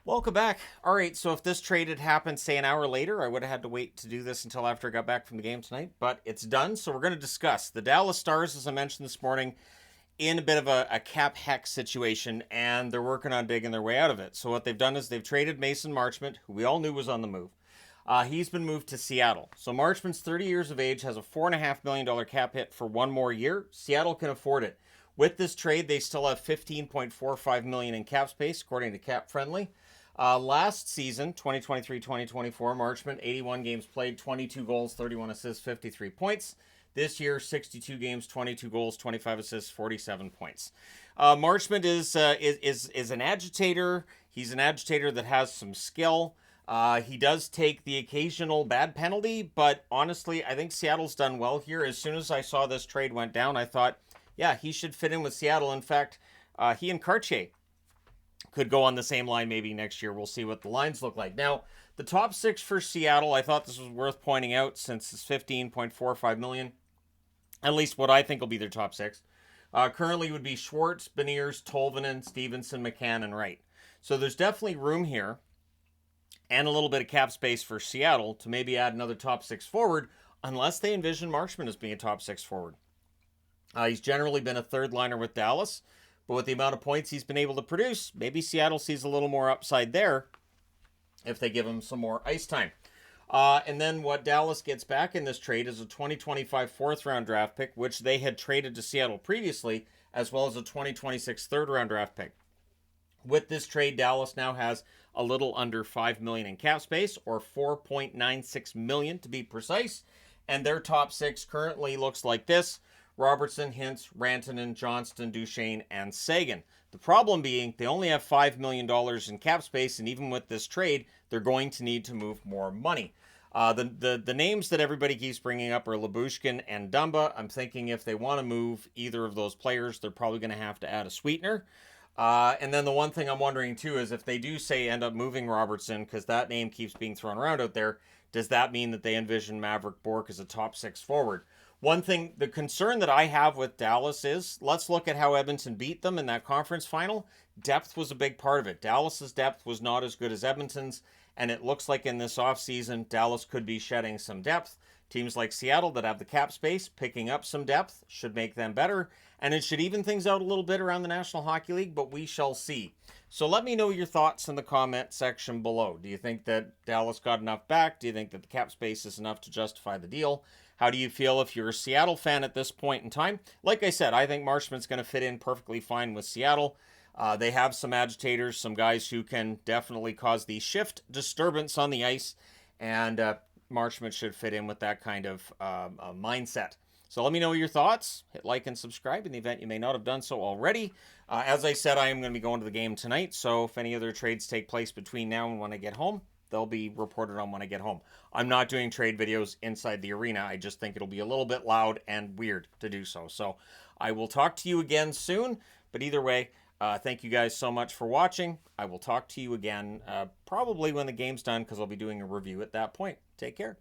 Welcome back. All right, so if this trade had happened, say, an hour later, I would have had to wait to do this until after I got back from the game tonight, but it's done, so we're going to discuss the Dallas Stars, as I mentioned this morning, in a bit of a cap hex situation, and they're working on digging their way out of it. So what they've done is they've traded Mason Marchment, who we all knew was on the move. He's been moved to Seattle. So Marchment's 30 years of age, has a $4.5 million cap hit for one more year. Seattle can afford it. With this trade, they still have $15.45 million in cap space, according to Cap Friendly. Last season, 2023-2024, Marchment, 81 games played, 22 goals, 31 assists, 53 points. This year, 62 games, 22 goals, 25 assists, 47 points. Marchment is an agitator. He's an agitator that has some skill. He does take the occasional bad penalty, but honestly, I think Seattle's done well here. As soon as I saw this trade went down, I thought, yeah, he should fit in with Seattle. In fact, he and Cartier could go on the same line maybe next year. We'll see what the lines look like. Now, the top six for Seattle, I thought this was worth pointing out since it's $15.45 million. At least what I think will be their top six. Currently would be Schwartz, Beniers, Tolvanen, Stevenson, McCann, and Wright. So there's definitely room here and a little bit of cap space for Seattle to maybe add another top six forward, unless they envision Marchment as being a top six forward. He's generally been a third liner with Dallas, but with the amount of points he's been able to produce, maybe Seattle sees a little more upside there if they give him some more ice time. And then what Dallas gets back in this trade is a 2025 fourth-round draft pick, which they had traded to Seattle previously, as well as a 2026 third-round draft pick. With this trade, Dallas now has a little under $5 million in cap space, or $4.96 million to be precise. And their top six currently looks like this: Robertson, Hintz, Rantanen, Johnston, Duchesne, and Sagan. The problem being they only have $5 million in cap space, and even with this trade, they're going to need to move more money. The names that everybody keeps bringing up are Lyubushkin and Dumba. I'm thinking if they want to move either of those players, they're probably going to have to add a sweetener. And then the one thing I'm wondering too is if they do say end up moving Robertson, because that name keeps being thrown around out there, does that mean that they envision Maverick Bourque as a top six forward? One thing, the concern that I have with Dallas is, let's look at how Edmonton beat them in that conference final. Depth was a big part of it. Dallas's depth was not as good as Edmonton's, and it looks like in this offseason, Dallas could be shedding some depth. Teams like Seattle that have the cap space, picking up some depth, should make them better, and it should even things out a little bit around the National Hockey League, but we shall see. So let me know your thoughts in the comment section below. Do you think that Dallas got enough back? Do you think that the cap space is enough to justify the deal? How do you feel if you're a Seattle fan at this point in time? Like I said, I think Marchment's going to fit in perfectly fine with Seattle. They have some agitators, some guys who can definitely cause the shift disturbance on the ice, and Marchment should fit in with that kind of mindset. So let me know your thoughts. Hit like and subscribe in the event you may not have done so already. As I said, I am going to be going to the game tonight, so if any other trades take place between now and when I get home, they'll be reported on when I get home. I'm not doing trade videos inside the arena. I just think it'll be a little bit loud and weird to do so. So I will talk to you again soon. But either way, thank you guys so much for watching. I will talk to you again probably when the game's done, because I'll be doing a review at that point. Take care.